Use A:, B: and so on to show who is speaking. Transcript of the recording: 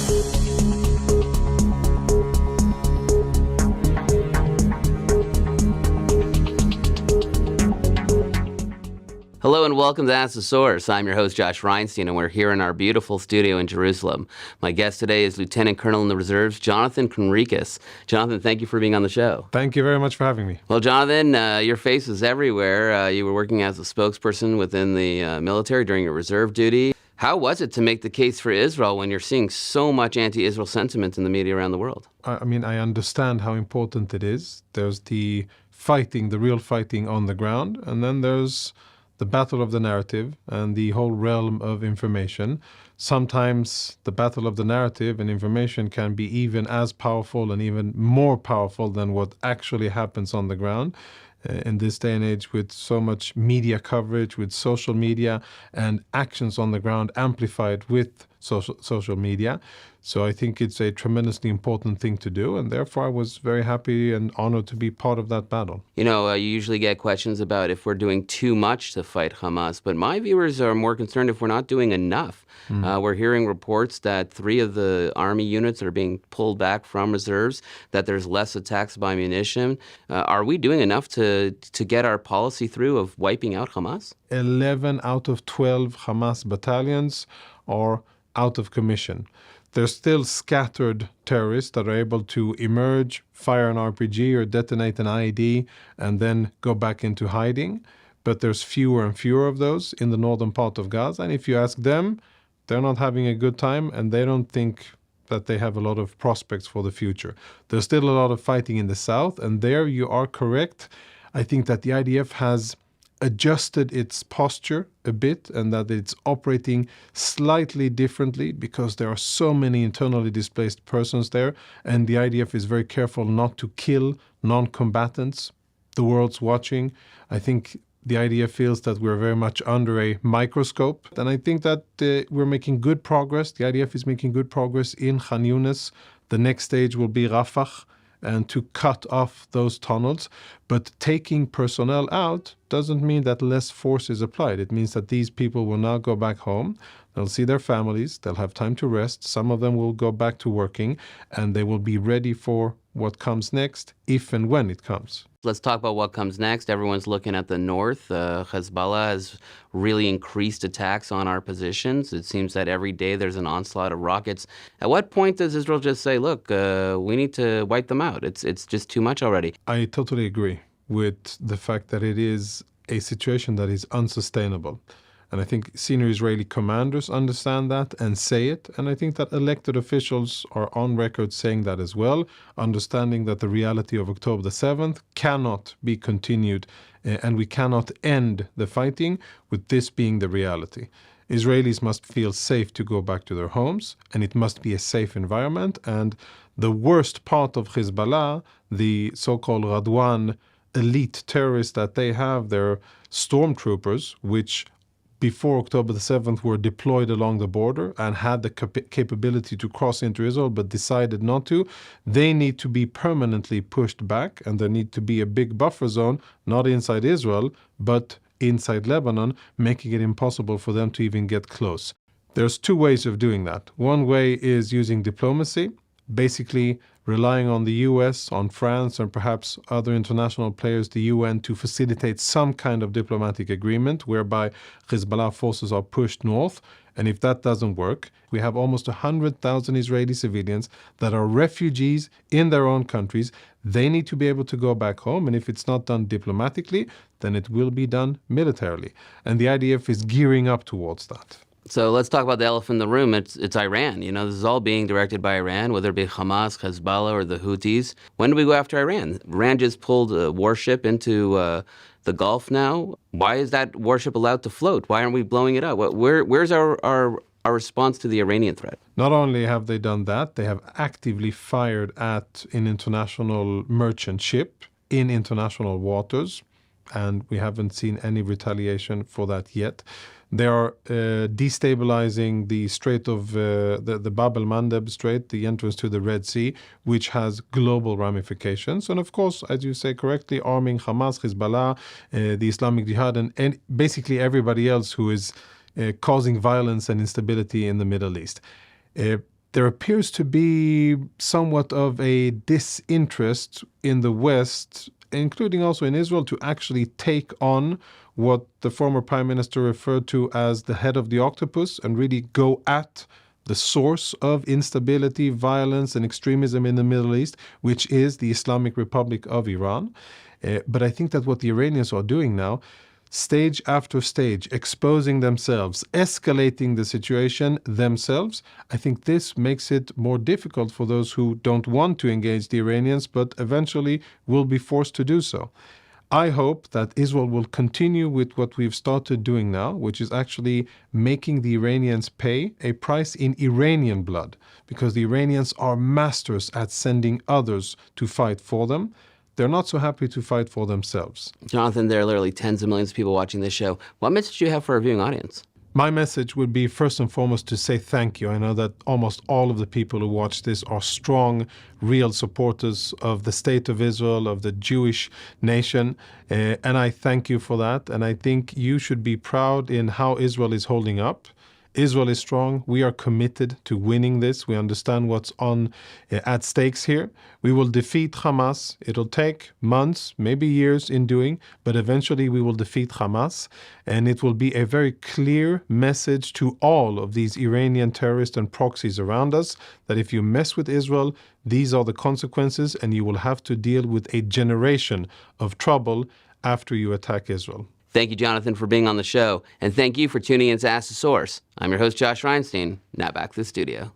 A: Hello and welcome to Ask the Source. I'm your host, Josh Reinstein, and we're here in our beautiful studio in Jerusalem. My guest today is Lieutenant Colonel in the Reserves, Jonathan Conricus. Jonathan, thank you for being on the show.
B: Thank you very much for having me.
A: Well, Jonathan, your face is everywhere. You were working as a spokesperson within the military during your reserve duty. How was it to make the case for Israel when you're seeing so much anti-Israel sentiment in the media around the world?
B: I mean, I understand how important it is. There's the fighting, the real fighting on the ground, and then there's the battle of the narrative and the whole realm of information. Sometimes the battle of the narrative and information can be even as powerful and even more powerful than what actually happens on the ground. In this day and age, with so much media coverage, with social media and actions on the ground amplified with social media. So I think it's a tremendously important thing to do, and therefore I was very happy and honored to be part of that battle.
A: You know, you usually get questions about if we're doing too much to fight Hamas, but my viewers are more concerned if we're not doing enough. We're hearing reports that 3 of the army units are being pulled back from reserves, that there's less attacks by munition. Are we doing enough to get our policy through of wiping out Hamas?
B: 11 out of 12 Hamas battalions are out of commission. There's still scattered terrorists that are able to emerge, fire an RPG or detonate an IED, and then go back into hiding. But there's fewer and fewer of those in the northern part of Gaza. And if you ask them, they're not having a good time, and they don't think that they have a lot of prospects for the future. There's still a lot of fighting in the south, and there you are correct. I think that the IDF has adjusted its posture a bit and that it's operating slightly differently because there are so many internally displaced persons there, and the IDF is very careful not to kill non-combatants. The world's watching. I think the IDF feels that we're very much under a microscope, and I think that we're making good progress. The IDF is making good progress in Khan Yunis. The next stage will be Rafah, and to cut off those tunnels. But taking personnel out doesn't mean that less force is applied. It means that these people will now go back home. They'll see their families. They'll have time to rest. Some of them will go back to working, and they will be ready for what comes next, if and when it comes.
A: Let's talk about what comes next. Everyone's looking at the north. Hezbollah has really increased attacks on our positions. It seems that every day there's an onslaught of rockets. At what point does Israel just say, look, we need to wipe them out? It's just too much already.
B: I totally agree with the fact that it is a situation that is unsustainable. And I think senior Israeli commanders understand that and say it. And I think that elected officials are on record saying that as well, understanding that the reality of October the 7th cannot be continued, and we cannot end the fighting with this being the reality. Israelis must feel safe to go back to their homes, and it must be a safe environment. And the worst part of Hezbollah, the so-called Radwan elite terrorists that they have, their stormtroopers, which before October the 7th were deployed along the border and had the capability to cross into Israel but decided not to, they need to be permanently pushed back, and there need to be a big buffer zone, not inside Israel, but inside Lebanon, making it impossible for them to even get close. There's 2 ways of doing that. One way is using diplomacy, basically relying on the US, on France, and perhaps other international players, the UN, to facilitate some kind of diplomatic agreement whereby Hezbollah forces are pushed north. And if that doesn't work, we have almost 100,000 Israeli civilians that are refugees in their own countries. They need to be able to go back home, and if it's not done diplomatically, then it will be done militarily. And the IDF is gearing up towards that.
A: So let's talk about the elephant in the room. It's Iran. You know, this is all being directed by Iran, whether it be Hamas, Hezbollah, or the Houthis. When do we go after Iran? Iran just pulled a warship into the Gulf now. Why is that warship allowed to float? Why aren't we blowing it up? Where's our response to the Iranian threat?
B: Not only have they done that, they have actively fired at an international merchant ship in international waters, and we haven't seen any retaliation for that yet. They are destabilizing the Strait of the Bab el-Mandeb Strait, the entrance to the Red Sea, which has global ramifications. And of course, as you say correctly, arming Hamas, Hezbollah, the Islamic Jihad, and basically everybody else who is causing violence and instability in the Middle East. there appears to be somewhat of a disinterest in the West, including also in Israel, to actually take on what the former prime minister referred to as the head of the octopus and really go at the source of instability, violence, and extremism in the Middle East, which is the Islamic Republic of Iran. But I think that what the Iranians are doing now, stage after stage, exposing themselves, escalating the situation themselves, I think this makes it more difficult for those who don't want to engage the Iranians, but eventually will be forced to do so. I hope that Israel will continue with what we've started doing now, which is actually making the Iranians pay a price in Iranian blood, because the Iranians are masters at sending others to fight for them. They're not so happy to fight for themselves.
A: Jonathan, there are literally tens of millions of people watching this show. What message do you have for our viewing audience?
B: My message would be first and foremost to say thank you. I know that almost all of the people who watch this are strong, real supporters of the state of Israel, of the Jewish nation, and I thank you for that. And I think you should be proud in how Israel is holding up. Israel is strong. We are committed to winning this. We understand what's on at stakes here. We will defeat Hamas. It'll take months, maybe years in doing, but eventually we will defeat Hamas. And it will be a very clear message to all of these Iranian terrorists and proxies around us that if you mess with Israel, these are the consequences, and you will have to deal with a generation of trouble after you attack Israel.
A: Thank you, Jonathan, for being on the show. And thank you for tuning in to Ask the Source. I'm your host, Josh Reinstein. Now back to the studio.